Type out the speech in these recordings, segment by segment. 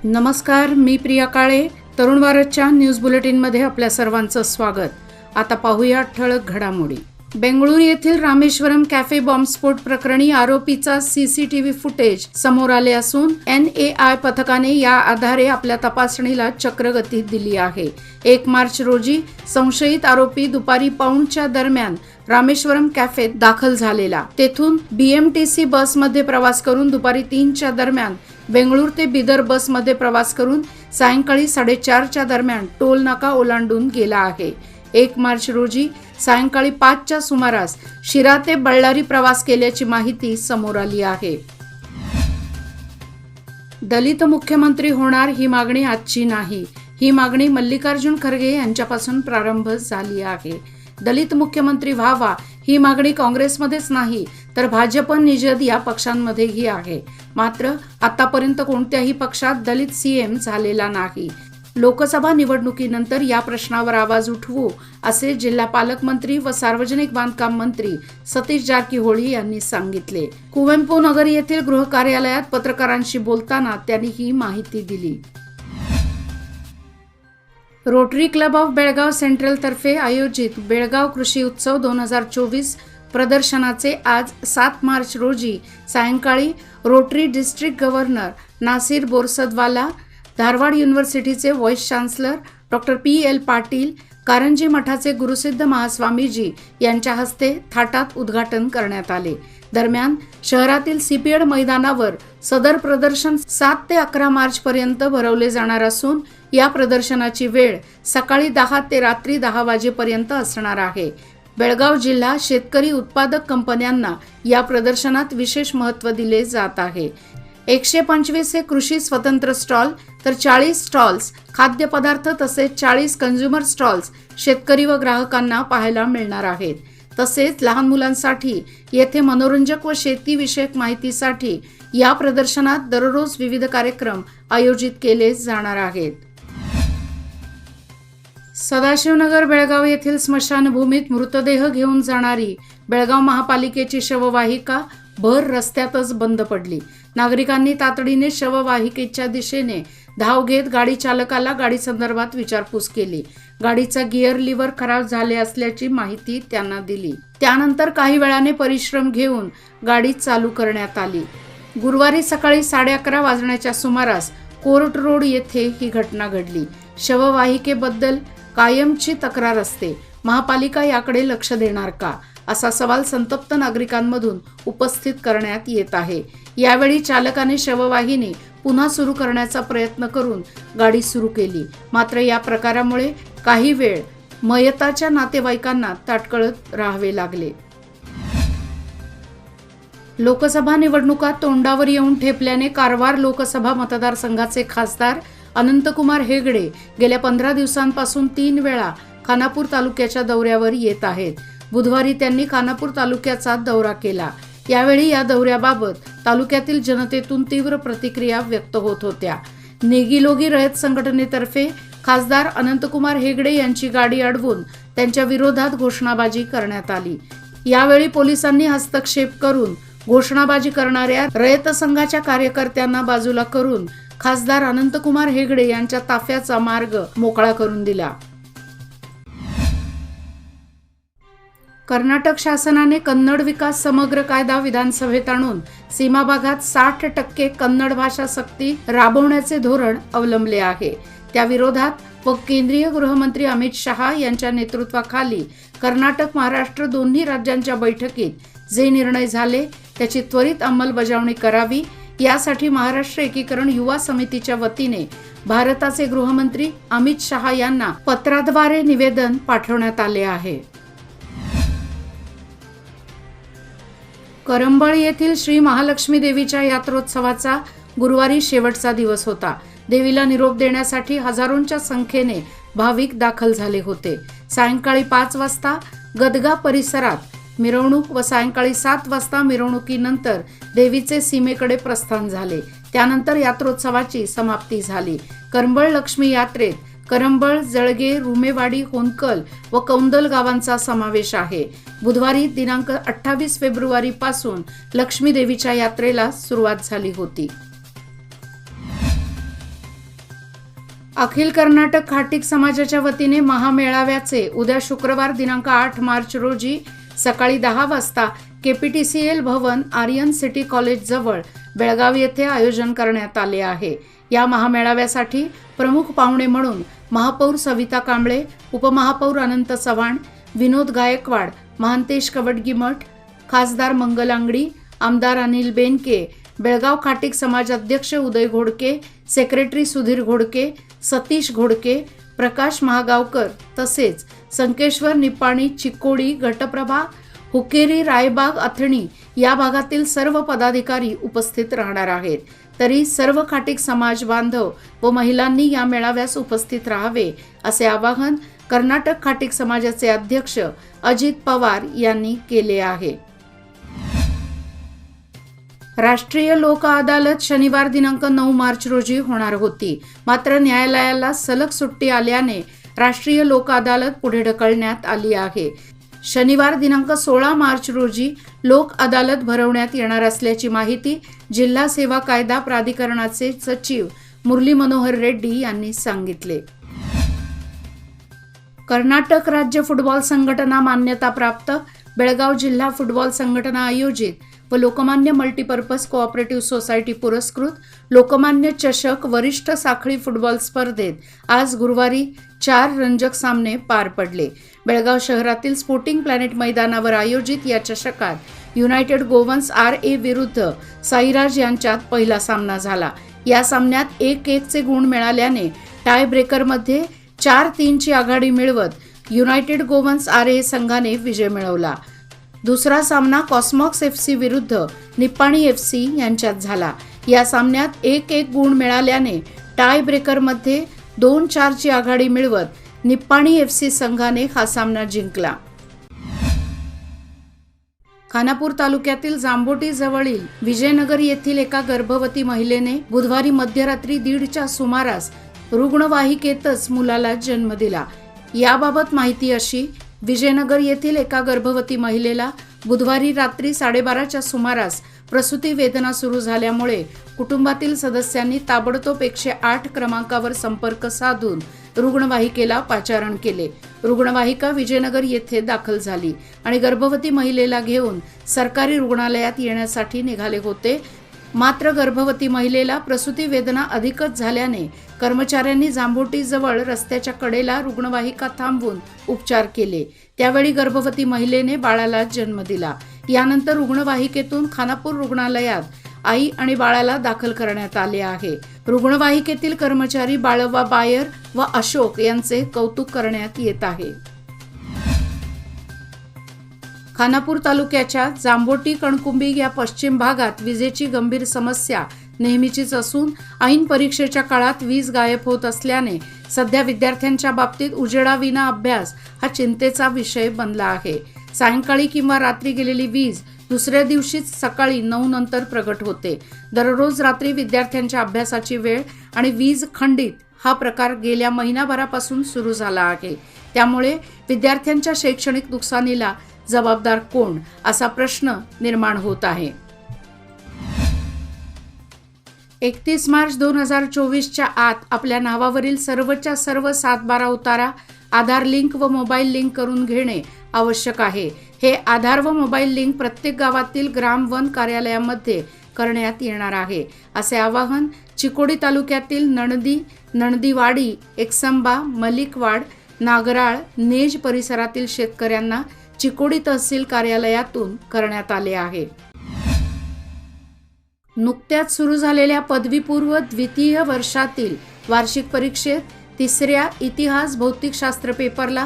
नमस्कार, मी प्रिया काळे. तरुण भारतच्या न्यूज बुलेटिनमध्ये आपल्या सर्वांचं स्वागत. आता पाहूया ठळक घडामोडी. बेंगळुरू येथील रामेश्वरम कॅफे बॉम्बस्फोट प्रकरणी आरोपीचा सीसीटीव्ही फुटेज समोर आले असून NAI पथकाने या आधारे आपल्या तपासणीला चक्रगती दिली आहे. 1 मार्च रोजी संशयित आरोपी दुपारी 2:15 दरम्यान रामेश्वरम कॅफेत दाखल झालेला. तेथून BMTC बसमध्ये प्रवास करून दुपारी 3च्या दरम्यान बेंगळुरू ते बिदर बसमध्ये प्रवास करून सायंकाळी 4:30च्या दरम्यान टोल नाका ओलांडून गेला आहे. 1 मार्च रोजी सायंकाळी 5च्या सुमारास शिरा ते बळ्ळारी प्रवास केल्याची माहिती समोर आली आहे. दलित मुख्यमंत्री होणार ही मागणी आजची नाही. ही मागणी मल्लिकार्जुन खरगे यांच्यापासून प्रारंभ झाली आहे. दलित मुख्यमंत्री व्हावा ही मागणी काँग्रेसमध्येच नाही तर भाजप, निषद या पक्षांमध्येही आहे. मात्र आतापर्यंत कोणत्याही पक्षात दलित CM झालेला नाही. लोकसभा निवडणुकीनंतर या प्रश्नावर आवाज उठवू असे जिल्हा पालकमंत्री व सार्वजनिक बांधकाम मंत्री सतीश जारकीहोळी यांनी सांगितले. कुवेंपू नगर येथील गृह कार्यालयात पत्रकारांशी बोलताना त्यांनी ही माहिती दिली. Rotary club of Belgaum central तर्फे आयोजित बेळगाव कृषी उत्सव 2024 प्रदर्शनाचे आज 7 मार्च रोजी सायंकाळी Rotary district governor Nasir Borsadwala, Dharwad युनिव्हर्सिटीचे vice chancellor doctor PL Patil, Karanji मठाचे गुरुसिद्ध महास्वामीजी यांच्या हस्ते थाटात उद्घाटन करण्यात आले. दरम्यान शहरातील CPED मैदानावर सदर प्रदर्शन 7 ते 11 मार्च पर्यंत भरवले जाणार असून या प्रदर्शनाची वेळ सकाळी 10 ते रात्री 10 वाजेपर्यंत असणार आहे. बेळगाव जिल्हा शेतकरी उत्पादक कंपन्यांना या प्रदर्शनात विशेष महत्त्व दिले जात आहे. 125 हे कृषी स्वतंत्र स्टॉल तर 40 स्टॉल्स खाद्यपदार्थ तसेच 40 कन्झ्युमर स्टॉल्स शेतकरी व ग्राहकांना पाहायला मिळणार आहेत. तसेच लहान मुलांसाठी येथे मनोरंजक व शेतीविषयक माहितीसाठी या प्रदर्शनात दररोज विविध कार्यक्रम आयोजित केले जाणार आहेत. सदाशिवनगर बेळगाव येथील स्मशानभूमीत मृतदेह घेऊन जाणारी बेळगाव महापालिकेची शववाहिका भर रस्त्यातच बंद पडली. नागरिकांनी तातडीने शववाहिकेच्या दिशेने धाव घेत गाडी चालकाला गाडी संदर्भात विचारपूस केली. गाडीचा गिअर लिव्हर खराब झाले असल्याची माहिती त्यांना दिली. त्यानंतर काही वेळाने परिश्रम घेऊन गाडी चालू करण्यात आली. गुरुवारी सकाळी 11:30 वाजण्याच्या सुमारास कोर्ट रोड येथे ही घटना घडली. शववाहिकेबद्दल कायमची तक्रार असते. महापालिका याकडे लक्ष देणार का, असा सवाल संतप्त नागरिकांमधून उपस्थित करण्यात येत आहे. यावेळी चालकाने शववाहिनी पुन्हा सुरू करण्याचा प्रयत्न करून गाडी सुरू केली. मात्र या प्रकारामुळे काही वेळ मयताच्या नातेवाईकांना ताटकळत राहावे लागले. लोकसभा निवडणुका तोंडावर येऊन ठेपल्याने कारवार लोकसभा मतदारसंघाचे खासदार अनंतकुमार हेगडे गेल्या 15 दिवसांपासून 3 वेळा खानापूर तालुक्याच्या दौऱ्यावर येत आहेत. बुधवारी त्यांनी खानापूर तालुक्याचा दौरा केला. यावेळी या दौऱ्याबाबत तालुक्यातील जनतेतून तीव्र प्रतिक्रिया व्यक्त होत होत्या. नेगीलोगी रयत संघटनेतर्फे खासदार अनंतकुमार हेगडे यांची गाडी अडवून त्यांच्या विरोधात घोषणाबाजी करण्यात आली. यावेळी पोलिसांनी हस्तक्षेप करून घोषणाबाजी करणाऱ्या रयत संघाच्या कार्यकर्त्यांना बाजूला करून खासदार अनंतकुमार हेगडे यांच्या ताफ्याचा मार्ग मोकळा करून दिला. कर्नाटक शासनाने कन्नड विकास समग्र कायदा विधानसभेत आणून सीमा भागात 60% कन्नड भाषा सक्ती राबवण्याचे धोरण अवलंबले आहे. त्या विरोधात व केंद्रीय गृहमंत्री अमित शहा यांच्या नेतृत्वाखाली कर्नाटक, महाराष्ट्र दोन्ही राज्यांच्या बैठकीत जे निर्णय झाले त्याची त्वरित अंमलबजावणी करावी, यासाठी महाराष्ट्र एकीकरण युवा समितीच्या वतीने भारताचे गृहमंत्री अमित शहा यांना पत्राद्वारे निवेदन पाठवण्यात आले आहे. करंबळ येथील श्री महालक्ष्मी देवीच्या यात्रोत्सवाचा गुरुवारी शेवटचा दिवस होता. देवीला निरोप देण्यासाठी हजारोंच्या संख्येने भाविक दाखल झाले होते. सायंकाळी 5 वाजता गदगा परिसरात मिरवणूक व सायंकाळी 7 वाजता मिरवणुकीनंतर देवीचे सीमेकडे प्रस्थान झाले. त्यानंतर यात्रोत्सवाची समाप्ती झाली. करंबळ लक्ष्मी यात्रेत करंबळ, जळगे, रुमेवाडी, होनकल व कौंदल गावांचा समावेश आहे. बुधवारी दिनांक 28 फेब्रुवारी पासून लक्ष्मी देवीच्या यात्रेला सुरुवात झाली होती. अखिल कर्नाटक खाटीक समाजाच्या वतीने महामेळाव्याचे उद्या शुक्रवार दिनांक 8 मार्च रोजी सकाळी 10 वाजता KPTCL भवन आर्यन सिटी कॉलेज जवळ बेळगाव येथे आयोजन करण्यात आले आहे। या महामेळाव्यासाठी प्रमुख पाहुणे म्हणून महापौर सविता कांबळे, उपमहापौर अनंत चव्हाण, विनोद गायकवाड, महांतेश कवडगीमठ, खासदार मंगल अंगडी, आमदार अनिल बेनके, बेळगाव खाटीक समाज अध्यक्ष उदय घोडके, सेक्रेटरी सुधीर घोडके, सतीश घोडके, प्रकाश महागावकर तसेच संकेश्वर, निपाणी, चिकोडी, घटप्रभा, हुकेरी, रायबाग, अथणी या भागातील सर्व पदाधिकारी उपस्थित राहणार आहेत। तरी सर्व खाटीक समाज बांधव व महिलांनी या मेळाव्यास उपस्थित राहावे असे आवाहन कर्नाटक खाटीक समाजाचे अध्यक्ष अजित पवार यांनी केले आहे। राष्ट्रीय लोक अदालत शनिवार दिनांक 9 मार्च रोजी होणार होती, मात्र न्यायालयाला सलग सुट्टी आल्याने राष्ट्रीय लोक अदालत पुढे ढकलण्यात आली आहे। शनिवार दिनांक 16 मार्च रोजी लोक अदालत भरवण्यात येणार असल्याची माहिती जिल्हा सेवा कायदा प्राधिकरणाचे सचिव मुरली मनोहर रेड्डी यांनी सांगितले। कर्नाटक राज्य फुटबॉल संघटना मान्यता प्राप्त बेळगाव जिल्हा फुटबॉल संघटना आयोजित व लोकमान्य मल्टीपर्पज कोऑपरेटिव्ह सोसायटी पुरस्कृत लोकमान्य चषक वरिष्ठ साखळी फुटबॉल स्पर्धेत आज गुरुवारी 4 रंजक सामने पार पडले। बेळगाव शहरातील स्पोर्टिंग प्लॅनेट मैदानावर आयोजित या चषकात युनायटेड गोवन्स RA विरुद्ध साईराज यांच्यात पहिला सामना झाला। या सामन्यात 1-1 चे गुण मिळाल्याने टाय ब्रेकरमध्ये 4-3 ची आघाडी मिळवत युनायटेड गोवन्स RA संघाने विजय मिळवला। दुसरा सामना कॉस्मॉक्स FC विरुद्ध निप्पाणी FC यांच्यात झाला। या सामन्यात 1-1 गुण मिळाल्याने टाय ब्रेकरमध्ये 2-4 ची आघाडी मिळवत निप्पाणी FC संघाने हा सामना जिंकला। खानापूर तालुक्यातील जांबोटी जवळील विजयनगर येथील एका गर्भवती महिलेने बुधवारी मध्यरात्री 1:30च्या सुमारास रुग्णवाहिकेतच मुलाला जन्म दिला। याबाबत माहिती अशी, विजयनगर येथील एका गर्भवती महिलेला बुधवारी रात्री 12:30च्या सुमारास प्रसूती वेदना सुरू झाल्यामुळे कुटुंबातील सदस्यांनी ताबडतोब 108 क्रमांकावर संपर्क साधून रुग्णवाहिकेला पाचारण केले। रुग्णवाहिका विजयनगर येथे दाखल झाली आणि गर्भवती महिलेला घेऊन सरकारी रुग्णालयात येण्यासाठी निघाले होते। मात्र गर्भवती महिलेला प्रसूती वेदना अधिकच झाल्याने कर्मचाऱ्यांनी जांभोटी जवळ रस्त्याच्या कडेला रुग्णवाहिका थांबवून उपचार केले। त्यावेळी गर्भवती महिलेने बाळाला जन्म दिला। यानंतर रुग्णवाहिकेतून खानापूर रुग्णालयात आई आणि बाळाला दाखल करण्यात आले आहे। रुग्णवाहिकेतील कर्मचारी बाळवा बायर व अशोक यांचे कौतुक करण्यात येत आहे। खानापूर तालुक्याच्या जांभोटी कणकुंबी या पश्चिम भागात विजेची गंभीर समस्या नेहमीचीच असून ऐन परीक्षेच्या काळात वीज गायब होत असल्याने सध्या विद्यार्थ्यांच्या बाबतीत उजेडाविना अभ्यास हा चिंतेचा विषय बनला आहे। सायंकाळी किंवा रात्री गेलेली वीज दुसऱ्या दिवशीच सकाळी 9 नंतर प्रगट होते। दररोज रात्री विद्यार्थ्यांच्या अभ्यासाची वेळ आणि वीज खंडित हा प्रकार गेल्या महिनाभरापासून सुरू झाला आहे। त्यामुळे विद्यार्थ्यांच्या शैक्षणिक नुकसानीला जबाबदार कोण असा प्रश्न निर्माण होत आहे। 31 मार्च 2024च्या आत आपल्या नावावरील सर्वच्या सर्व 7/12 उतारा आधार लिंक व मोबाईल लिंक करून घेणे आवश्यक आहे। हे आधार व मोबाईल लिंक प्रत्येक गावातील ग्राम वन कार्यालयामध्ये करण्यात येणार आहे, असे आवाहन चिकोडी तालुक्यातील नणदी, नणदीवाडी, एकसंबा, मलिकवाड, नागराळ, नेज परिसरातील शेतकऱ्यांना चिकोडी तहसील कार्यालयातून करण्यात आले आहे। नुकत्याच सुरू झालेल्या पदवीपूर्व द्वितीय वर्षातील वार्षिक परीक्षेत 3ऱ्या इतिहास भौतिकशास्त्र पेपरला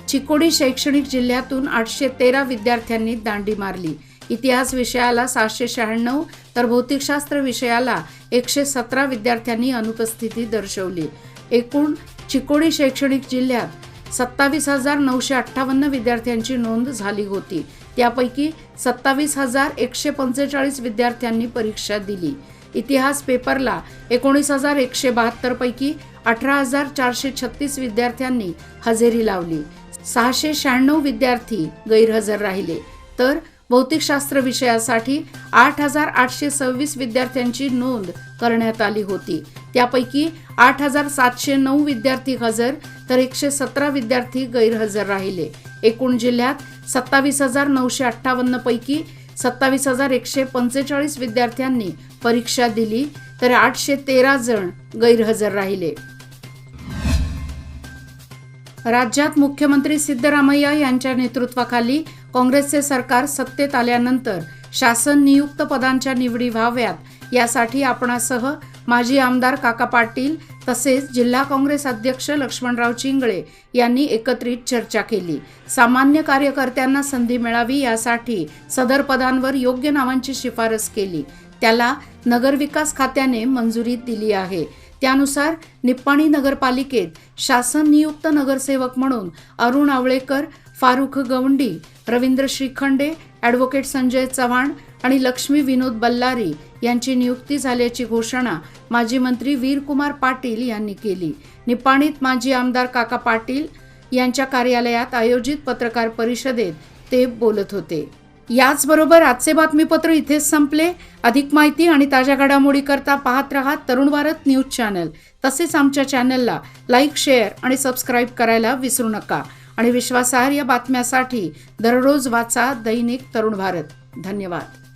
चिकोडी शैक्षणिक जिल्ह्यातून 813 विद्यार्थ्यांनी दांडी मारली। इतिहास विषयाला 796 तर भौतिकशास्त्र विषयाला 117 विद्यार्थ्यांनी अनुपस्थिती दर्शवली। एकूण चिकोडी शैक्षणिक जिल्ह्यात 27,958 विद्यार्थ्यांची नोंद झाली होती। त्यापैकी 27,145 विद्यार्थ्यांनी परीक्षा दिली। इतिहास पेपरला 19,172 पैकी 18,436 विद्यार्थ्यांनी हजेरी लावली। 696 विद्यार्थी गैरहजर राहिले, तर भौतिकशास्त्र विषयासाठी 8,826 विद्यार्थ्यांची नोंद करण्यात आली होती। त्यापैकी 8,709 विद्यार्थी हजर तर 117 विद्यार्थी गैरहजर राहिले। एकूण जिल्ह्यात 27,958 पैकी 27,145 विद्यार्थ्यांनी परीक्षा दिली तर 813 जण गैरहजर राहिले। राज्यात मुख्यमंत्री सिद्धरामय्या यांच्या नेतृत्वाखाली काँग्रेसचे सरकार सत्तेत आल्यानंतर शासन नियुक्त पदांच्या निवडी व्हाव्यात यासाठी आपणासह माजी आमदार काका पाटील तसेच जिल्हा काँग्रेस अध्यक्ष लक्ष्मणराव चिंगळे यांनी एकत्रित चर्चा केली। सामान्य कार्यकर्त्यांना संधी मिळावी यासाठी सदर पदांवर योग्य नावांची शिफारस केली। त्याला नगरविकास खात्याने मंजुरी दिली आहे। त्यानुसार निप्पाणी नगरपालिकेत शासन नियुक्त नगरसेवक म्हणून अरुण आवळेकर, फारुख गवंडी, रवींद्र श्रीखंडे, ॲडव्होकेट संजय चव्हाण आणि लक्ष्मी विनोद बल्लारी यांची नियुक्ती झाल्याची घोषणा माजी मंत्री वीरकुमार पाटील यांनी केली। निप्पाणीत माजी आमदार काका पाटील यांच्या कार्यालयात आयोजित पत्रकार परिषदेत ते बोलत होते। याचबरोबर आजचे बातमीपत्र इथेच संपले। अधिक माहिती आणि ताज्या घडामोडी करता पाहत रहा तरुण भारत न्यूज चॅनल। तसेच आमच्या चॅनलला लाईक, शेअर आणि सबस्क्राईब करायला विसरू नका आणि विश्वासार्ह बातम्यासाठी दररोज वाचा दैनिक तरुण भारत। धन्यवाद।